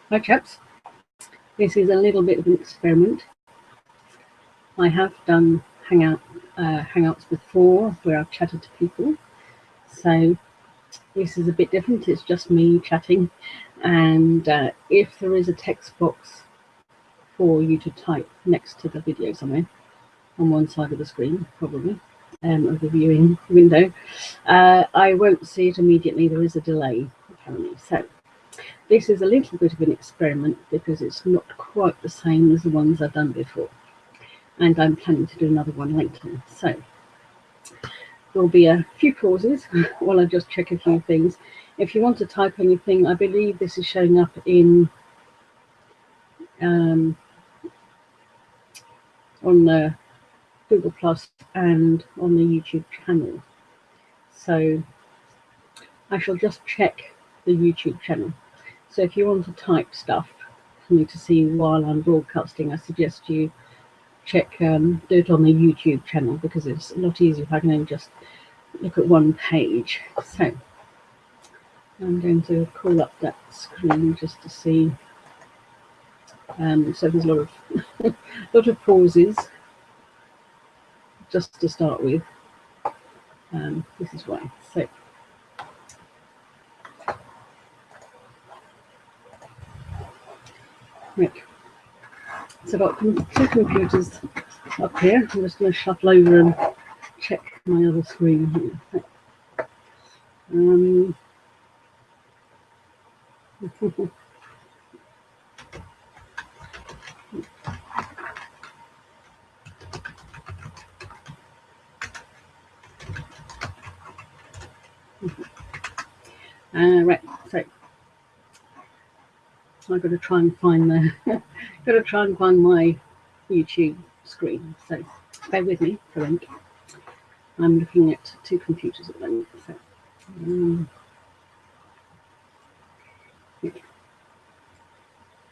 Hi chaps, this is a little bit of an experiment. I have done hangouts before where I've chatted to people, so this is a bit different. It's just me chatting, and if there is a text box for you to type next to the video somewhere on one side of the screen, probably, of the viewing window, I won't see it immediately. There is a delay apparently. So this is a little bit of an experiment because it's not quite the same as the ones I've done before, and I'm planning to do another one later. So there'll be a few pauses while I just check a few things. If you want to type anything, I believe this is showing up in on the Google Plus and on the YouTube channel. So I shall just check the YouTube channel. So if you want to type stuff for me to see while I'm broadcasting, I suggest you check, do it on the YouTube channel, because it's a lot easier if I can only just look at one page. So I'm going to call up that screen just to see. So there's a lot of lot of pauses just to start with. This is why. So right. So I've got two computers up here. I'm just going to shuffle over and check my other screen here. Right, so I've got to try and find my YouTube screen. So bear with me for a minute. I'm looking at two computers at the moment.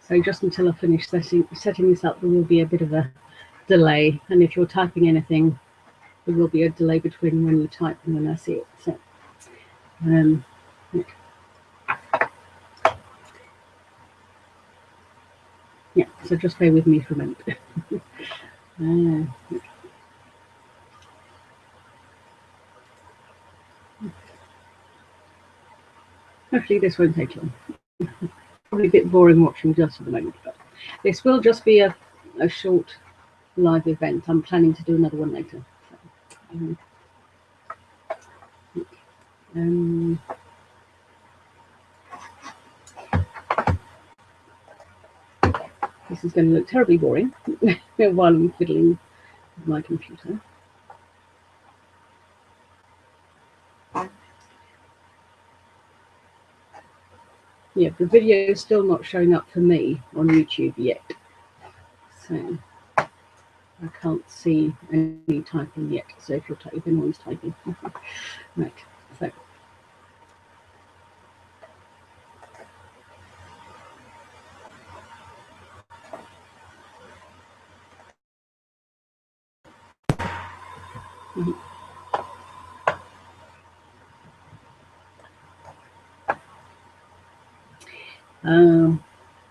So just until I finish setting this up, there will be a bit of a delay, and if you're typing anything, there will be a delay between when you type and when I see it. So yeah, so just bear with me for a minute. Hopefully this won't take long. Probably a bit boring watching just at the moment, but this will just be a short live event. I'm planning to do another one later. This is going to look terribly boring while I'm fiddling with my computer. Yeah, the video is still not showing up for me on YouTube yet, so I can't see any typing yet. So if anyone's typing, right? So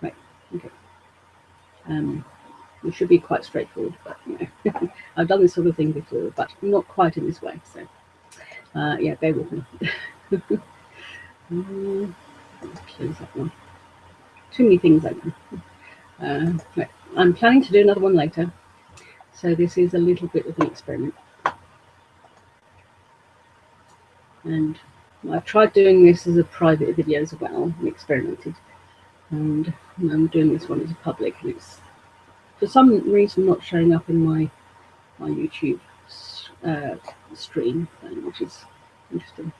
right, okay. It should be quite straightforward, but you know, I've done this sort of thing before, but not quite in this way. So yeah, bear with me. Close that one. Too many things open. Right. I'm planning to do another one later, so this is a little bit of an experiment. And I've tried doing this as a private video as well and experimented, and I'm doing this one as a public, and it's for some reason not showing up in my YouTube stream thing, which is interesting.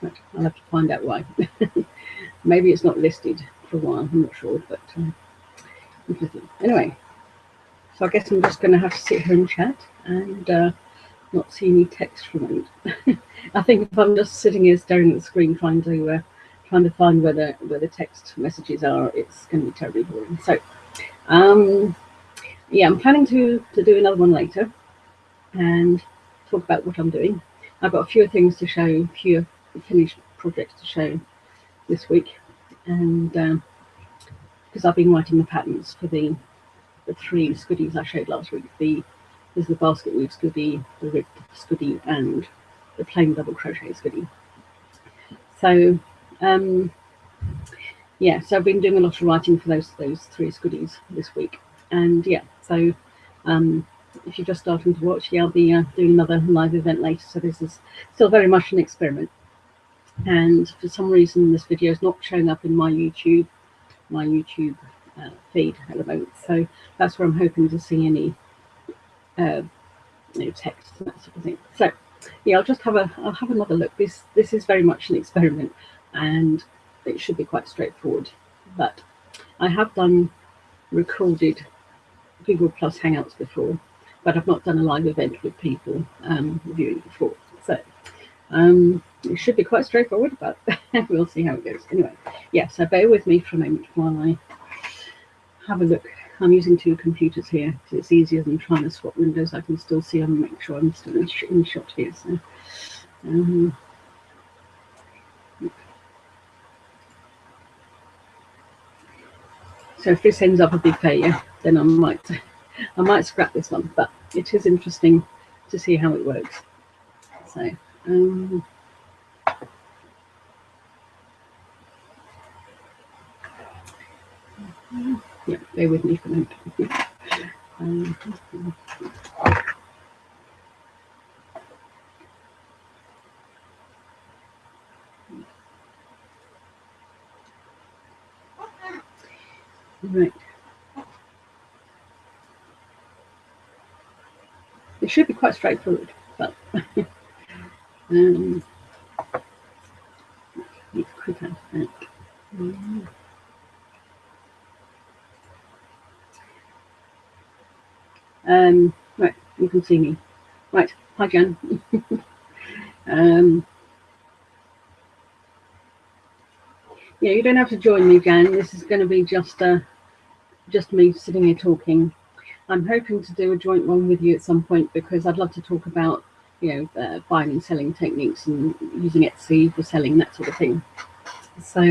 But I'll have to find out why. Maybe it's not listed for a while, I'm not sure, but interesting. Anyway, so I guess I'm just going to have to sit here and chat and not see any text from it. I think if I'm just sitting here staring at the screen trying to find where the text messages are, it's going to be terribly boring. So yeah, I'm planning to do another one later. and talk about what I'm doing. I've got a few things to show, a few finished projects to show this week, and because I've been writing the patterns for the 3 scoodies I showed last week. There's the basket weave scoodie, the ribbed scoodie, and the plain double crochet scoodie. So yeah, so I've been doing a lot of writing for those 3 scoodies this week, and yeah, so if you're just starting to watch, yeah, I'll be doing another live event later. So this is still very much an experiment, and for some reason this video is not showing up in my YouTube feed at the moment. So that's where I'm hoping to see any text and that sort of thing. So yeah, I'll have another look. This is very much an experiment, and it should be quite straightforward. But I have done recorded Google Plus Hangouts before, but I've not done a live event with people viewing before. So it should be quite straightforward, but we'll see how it goes. Anyway, yeah, so bear with me for a moment while I have a look. I'm using 2 computers here, so it's easier than trying to swap windows. I can still see and make sure I'm still in shot here. So, so if this ends up a big failure, then I might scrap this one. But it is interesting to see how it works. So. Yeah, bear with me for a moment. Right. It should be quite straightforward, but need to quick out that. Right, you can see me. Right, hi Jan. Yeah, you don't have to join me, Jan. This is going to be just me sitting here talking. I'm hoping to do a joint one with you at some point, because I'd love to talk about, buying and selling techniques and using Etsy for selling, that sort of thing. So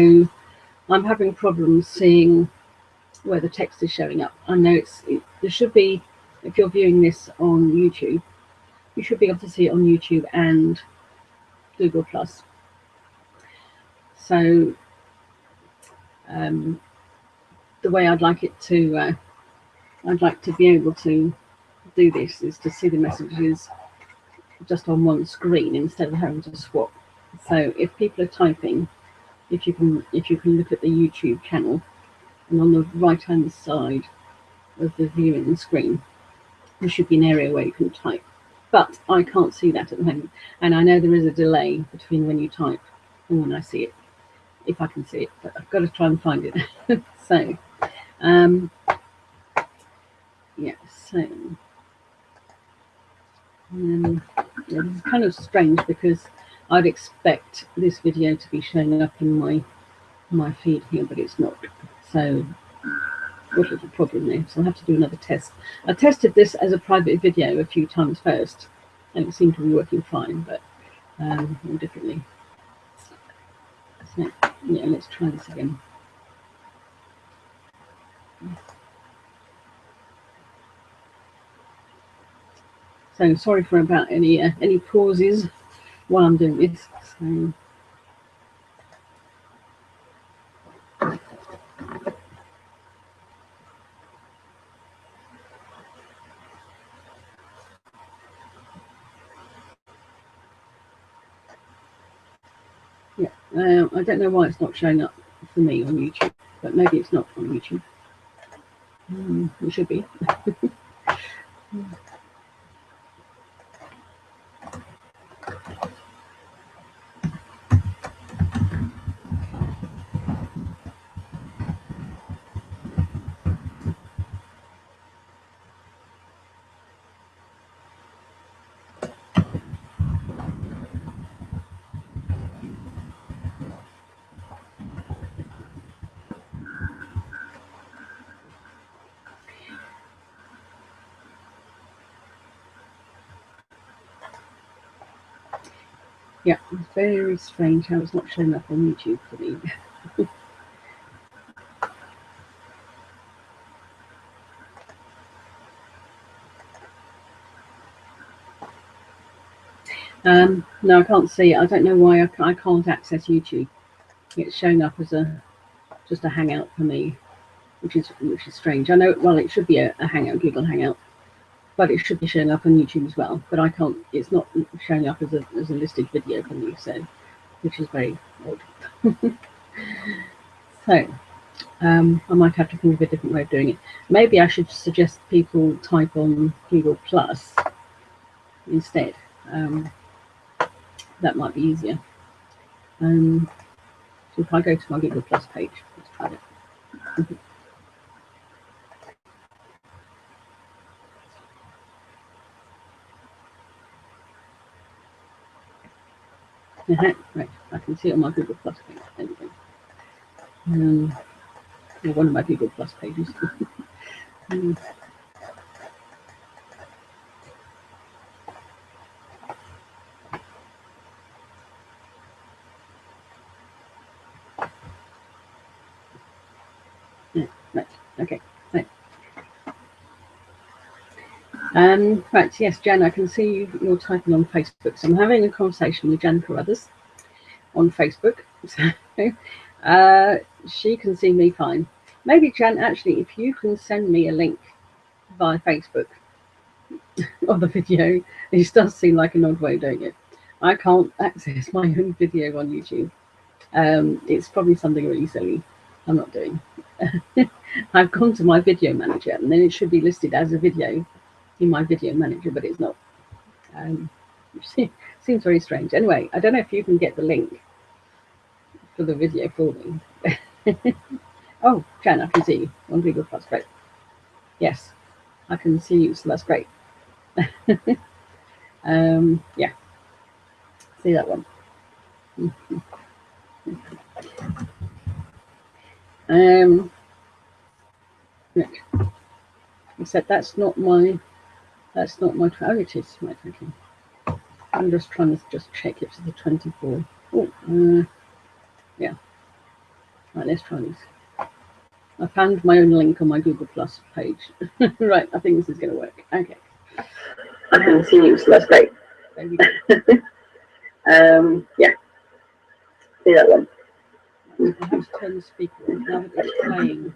I'm having problems seeing where the text is showing up. I know there should be, if you're viewing this on YouTube, you should be able to see it on YouTube and Google Plus. So the way I'd like to be able to do this is to see the messages just on one screen instead of having to swap. So if people are typing, if you can look at the YouTube channel, and on the right hand side of the viewing screen there should be an area where you can type, but I can't see that at the moment, and I know there is a delay between when you type and when I see it, if I can see it, but I've got to try and find it. So yeah, so it's kind of strange, because I'd expect this video to be showing up in my feed here, but it's not. So what is the problem there? So I'll have to do another test. I tested this as a private video a few times first, and it seemed to be working fine, but more differently. So yeah, let's try this again. So sorry for about any pauses while I'm doing this. So, yeah, I don't know why it's not showing up for me on YouTube, but maybe it's not on YouTube. It should be. Yeah, it's very strange how it's not showing up on YouTube for me. No, I can't see it. I don't know why I can't access YouTube. It's showing up as just a Hangout for me, which is strange. I know, well, it should be a Hangout, Google Hangout, but it should be showing up on YouTube as well. But I can't. It's not showing up as a listed video for me, so which is very odd. So I might have to think of a different way of doing it. Maybe I should suggest people type on Google Plus instead. That might be easier. So if I go to my Google Plus page, let's try it. Right, I can see it on my Google Plus page. There we go. Or one of my Google Plus pages. Yeah, right, okay. Right, yes, Jan, I can see you're typing on Facebook. So I'm having a conversation with Jan Carruthers on Facebook. So she can see me fine. Maybe, Jan, actually, if you can send me a link via Facebook of the video, it does seem like an odd way of doing it. I can't access my own video on YouTube. It's probably something really silly I'm not doing. I've gone to my video manager, and then it should be listed as a video in my video manager, but it's not. Seems very strange. Anyway, I don't know if you can get the link for the video for me. Oh, Jan, I can see you on Google Plus. Great. Yes, I can see you, so that's great. Yeah, see that one. Look, except that's not my. Oh, it is. Right, okay. I'm just trying to check it's the 24. Oh, yeah. Right, let's try this. I found my own link on my Google Plus page. Right, I think this is going to work. Okay. I can see you, so that's great. There we go. Yeah. See that one. I have to turn the speaker on now that it's playing.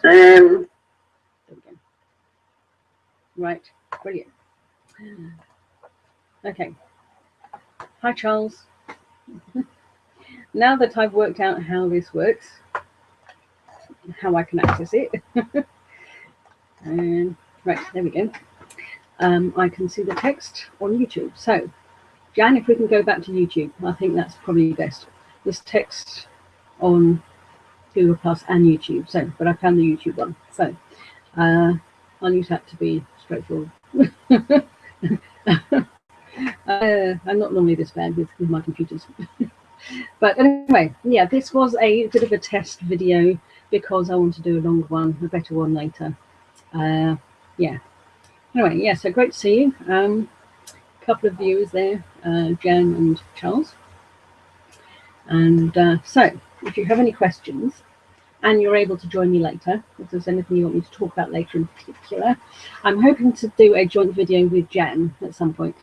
There we go. Right, brilliant. Okay. Hi, Charles. Now that I've worked out how this works, how I can access it. Right, there we go. I can see the text on YouTube. So, Jan, if we can go back to YouTube, I think that's probably best. This text on Google Plus and YouTube. So, but I found the YouTube one. So, I'll use that to be straightforward. I'm not normally this bad with my computers. But anyway, yeah, this was a bit of a test video because I want to do a longer one, a better one later. Yeah. Anyway, yeah, so great to see you. A couple of viewers there, Jan and Charles. And so, if you have any questions and you're able to join me later, if there's anything you want me to talk about later in particular, I'm hoping to do a joint video with Jan at some point.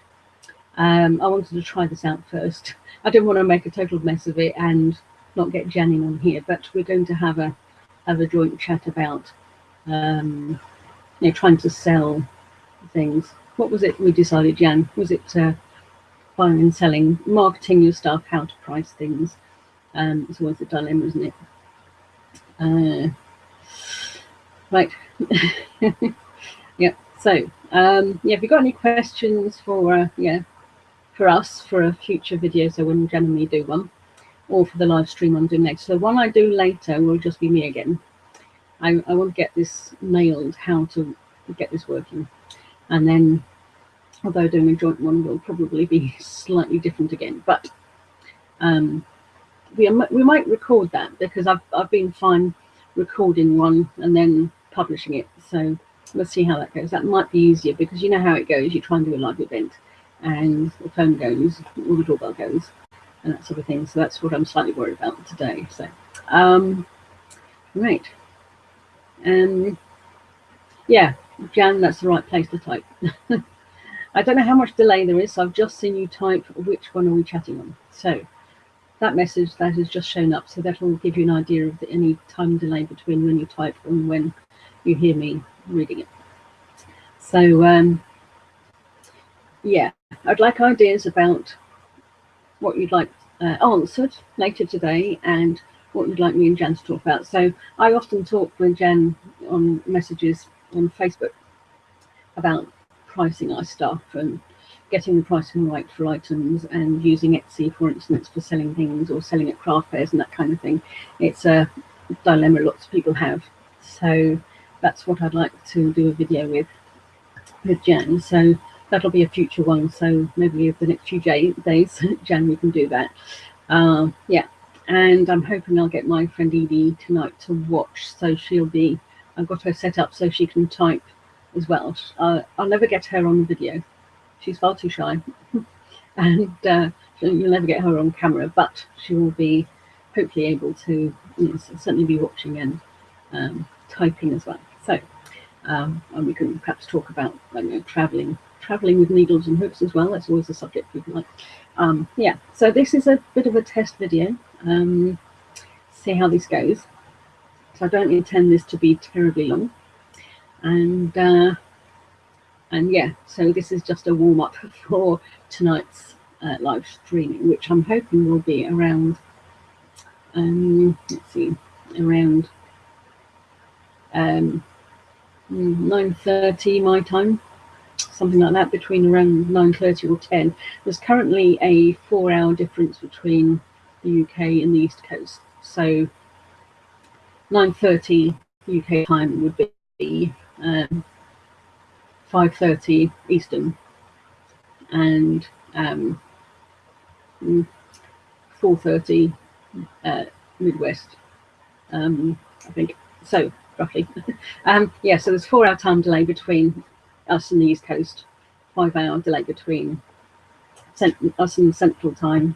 I wanted to try this out first. I didn't want to make a total mess of it and not get Jan in on here, but we're going to have a joint chat about trying to sell things. What was it we decided, Jan? Was it buying and selling, marketing your stuff, how to price things? It's always a dilemma, isn't it? Right. Yeah. So, yeah, if you've got any questions for us for a future video, so when Jan and me do one, or for the live stream I'm doing next. So one I do later will just be me again. I want to get this nailed, how to get this working. And then, although doing a joint one will probably be slightly different again, but we might record that because I've been fine recording one and then publishing it. So let's see how that goes. That might be easier because you know how it goes. You try and do a live event and the phone goes or the doorbell goes and that sort of thing. So that's what I'm slightly worried about today. So right, yeah, Jan, that's the right place to type. I don't know how much delay there is, so I've just seen you type which one are we chatting on. So that message that has just shown up, so that will give you an idea of any time delay between when you type and when you hear me reading it. So yeah, I'd like ideas about what you'd like answered later today and what you'd like me and Jan to talk about. So I often talk with Jan on messages on Facebook about pricing our stuff and getting the pricing right for items and using Etsy, for instance, for selling things or selling at craft fairs and that kind of thing. It's a dilemma lots of people have. So that's what I'd like to do a video with Jan. So that'll be a future one. So maybe over the next few days, Jan, we can do that. Yeah, and I'm hoping I'll get my friend Edie tonight to watch. So I've got her set up so she can type as well. I'll never get her on video. She's far too shy, and you'll never get her on camera. But she will be hopefully able to certainly be watching and typing as well. So and we can perhaps talk about traveling with needles and hooks as well. That's always a subject people like. Yeah, so this is a bit of a test video. See how this goes. So I don't intend this to be terribly long, and yeah, so this is just a warm-up for tonight's live streaming, which I'm hoping will be around let's see, around 9:30 my time, something like that, between around 9:30 or 10. There's currently a 4-hour difference between the UK and the East Coast, so 9:30 UK time would be 5:30 Eastern and 4:30 Midwest, I think, so roughly. Yeah, so there's 4-hour time delay between us and the East Coast, 5-hour delay between us and Central Time,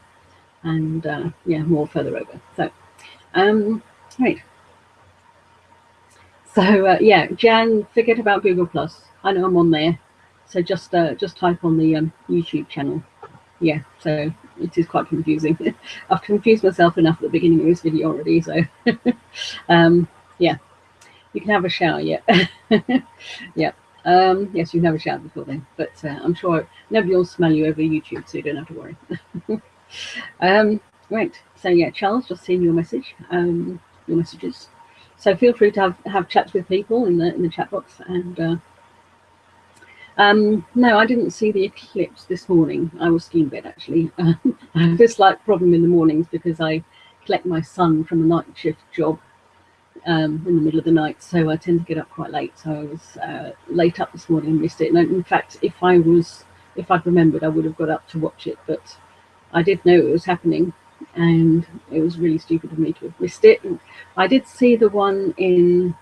and yeah, more further over. So right. So yeah, Jan, forget about Google Plus. I know I'm on there, so just type on the YouTube channel. Yeah, so it is quite confusing. I've confused myself enough at the beginning of this video already. So yeah, you can have a shower. Yeah. Yeah. Yes, you can have a shower before then, but I'm sure nobody will smell you over YouTube, so you don't have to worry. Right, so yeah, Charles, just seen your message, your messages. So feel free to have chats with people in the chat box. And no, I didn't see the eclipse this morning. I was skiing bed actually. I have this slight problem in the mornings because I collect my son from a night shift job in the middle of the night, so I tend to get up quite late. So I was late up this morning and missed it. And in fact, if I'd remembered, I would have got up to watch it, but I did know it was happening, and it was really stupid of me to have missed it. And I did see the one in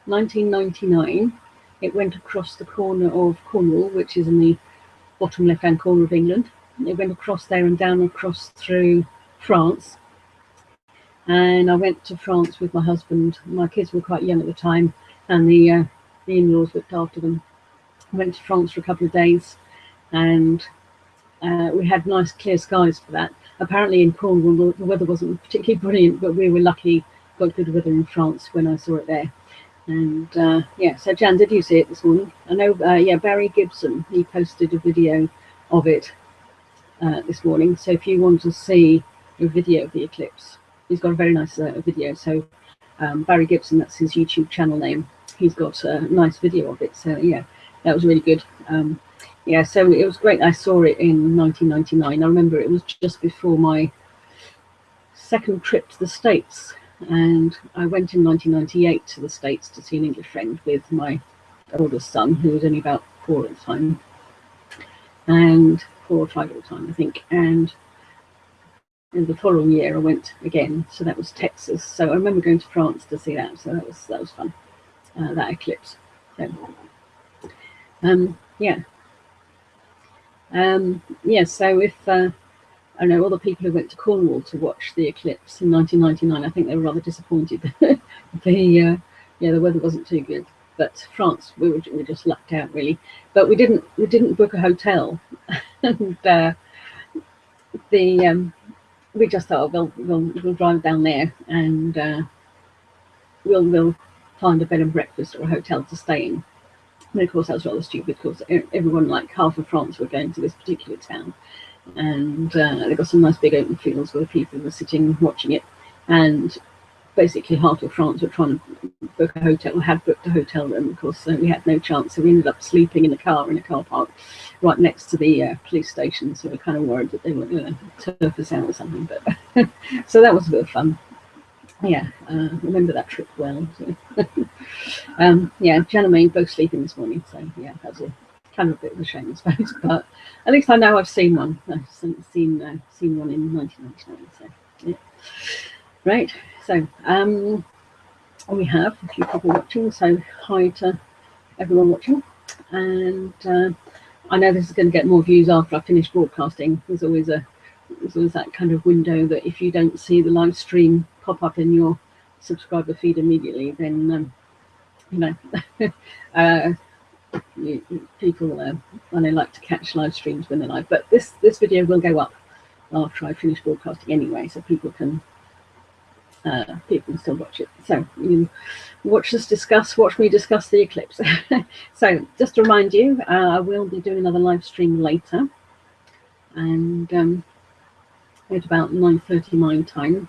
1999. It went across the corner of Cornwall, which is in the bottom left-hand corner of England. It went across there and down across through France. And I went to France with my husband. My kids were quite young at the time, and the in-laws looked after them. I went to France for a couple of days, and we had nice clear skies for that. Apparently in Cornwall the weather wasn't particularly brilliant, but we were lucky, got good weather in France when I saw it there. And yeah, so Jan, did you see it this morning? I know, yeah, Barry Gibson, he posted a video of it this morning. So if you want to see a video of the eclipse, he's got a very nice video. So Barry Gibson, that's his YouTube channel name. He's got a nice video of it. So yeah, that was really good. Yeah, so it was great. I saw it in 1999. I remember it was just before my second trip to the States, and I went in 1998 to the States to see an English friend with my oldest son, who was only about 4 at the time, and 4 or 5 at the time, I think. And in the following year I went again, so that was Texas. So I remember going to France to see that, so that was fun, that eclipse. So yeah. Yeah, so if I know all the people who went to Cornwall to watch the eclipse in 1999, I think they were rather disappointed. Yeah, the weather wasn't too good. But France, we just lucked out really. But we didn't book a hotel, and we just thought, oh, we'll drive down there, and we'll find a bed and breakfast or a hotel to stay in. And of course, that was rather stupid because everyone, like half of France, were going to this particular town, and they got some nice big open fields where people were sitting watching it, and basically half of France were trying to book a hotel, had booked a hotel room. Of course, we had no chance, so we ended up sleeping in a car park right next to the police station. So we were kind of worried that they were going to turf us out or something. But so that was a bit of fun. Yeah, remember that trip well. So. Yeah, Jan and me both sleeping this morning, so yeah, that's a kind of a bit of a shame, I suppose. But at least I know I've seen one. I've seen one in 1999. So yeah, right. So we have a few people watching. So hi to everyone watching, and I know this is going to get more views after I finish broadcasting. There's always that kind of window that if you don't see the live stream pop up in your subscriber feed immediately, then you know, people and they like to catch live streams when they're live. But this video will go up after I finish broadcasting anyway, so people can still watch it. So you watch me discuss the eclipse. So just to remind you, I will be doing another live stream later, and at about 9:30 my time.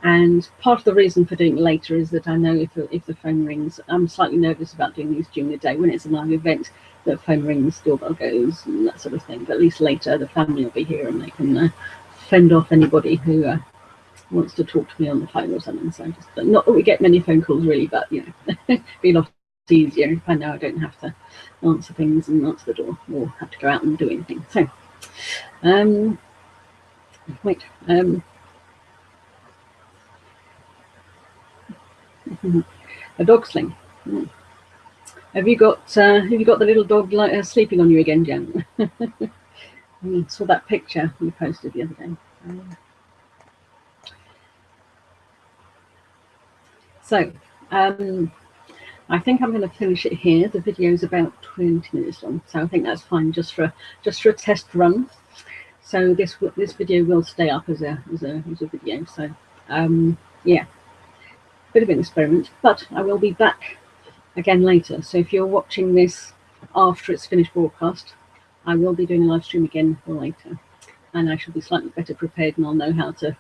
And part of the reason for doing it later is that I know if the phone rings, I'm slightly nervous about doing these during the day when it's a live event. The phone rings, doorbell goes, and that sort of thing. But at least later, the family will be here and they can fend off anybody who wants to talk to me on the phone or something. So just, not that we get many phone calls really, but you know, be a lot easier if I know I don't have to answer things and answer the door or have to go out and do anything. So, wait. A dog sling. Have you got the little dog sleeping on you again, Jen? I saw that picture you posted the other day. So I think I'm going to finish it here. The video is about 20 minutes long, so I think that's fine just for a test run. So this video will stay up as a video. So yeah, bit of an experiment, but I will be back again later. So if you're watching this after it's finished broadcast, I will be doing a live stream again later, and I shall be slightly better prepared, and I'll know how to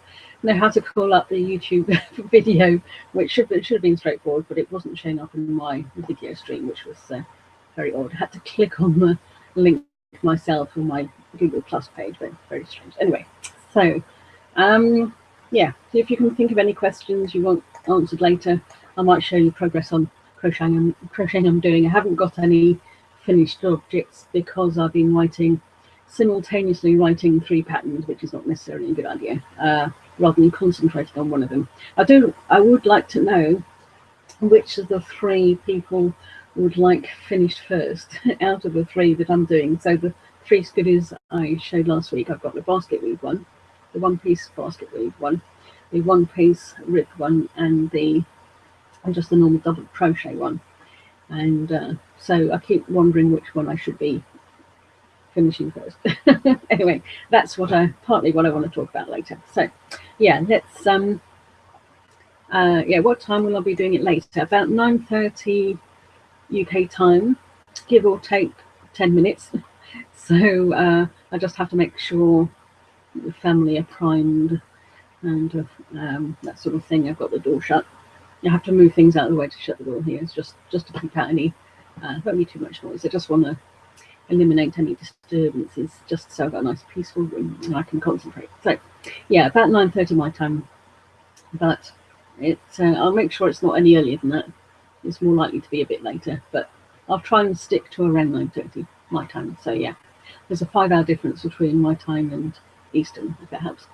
call up the YouTube video, which should have been straightforward, but it wasn't showing up in my video stream, which was very odd. I had to click on the link myself on my Google Plus page, but very strange. Anyway, so yeah, so if you can think of any questions you want answered later, I might show you progress on crocheting I'm doing. I haven't got any finished objects because I've been simultaneously writing 3 patterns, which is not necessarily a good idea, rather than concentrating on one of them. I would like to know which of the 3 people would like finished first out of the 3 that I'm doing. So the 3 skuddies I showed last week, I've got the basket weave one, the 1-piece basket weave one, the 1-piece ribbed one, and just the normal double crochet one. And so I keep wondering which one I should be finishing first. Anyway, that's partly what I want to talk about later. So yeah, let's yeah, what time will I be doing it later? About 9:30 UK time, give or take 10 minutes. So I just have to make sure the family are primed and that sort of thing. I've got the door shut. I have to move things out of the way to shut the door here. It's just to keep out any don't need too much noise. I just want to eliminate any disturbances, just so I've got a nice peaceful room and I can concentrate. So yeah, about 9:30 my time, but I'll make sure it's not any earlier than that. It's more likely to be a bit later, but I'll try and stick to around 9:30 my time. So yeah, there's a 5-hour difference between my time and Eastern, if that helps.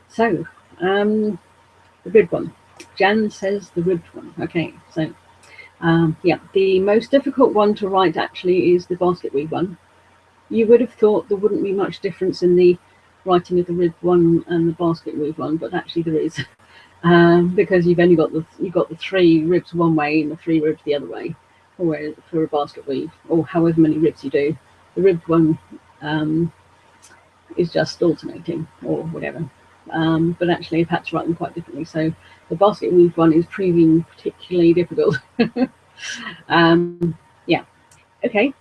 So the ribbed one. Jan says the ribbed one. Okay, so yeah, the most difficult one to write actually is the basket weave one. you would have thought there wouldn't be much difference in the writing of the ribbed one and the basket weave one, but actually there is, because you've only got the 3 ribs one way and the 3 ribs the other way, or for a basket weave, or however many ribs you do. The ribbed one is just alternating or whatever. But actually I've had to write them quite differently. So the basket weave one is proving particularly difficult. Yeah. Okay.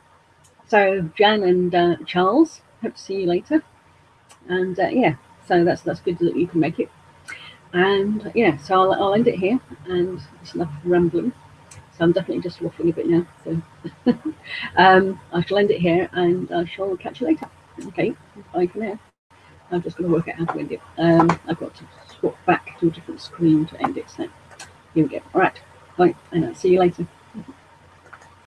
So Jan and Charles, hope to see you later. And yeah, so that's good that you can make it. And yeah, so I'll end it here, and it's enough rambling. So I'm definitely just waffling a bit now. So I shall end it here, and I shall catch you later. Okay, bye for now. I'm just going to work out how to end it. I've got to swap back to a different screen to end it. So here we go. All right, bye, and I'll see you later.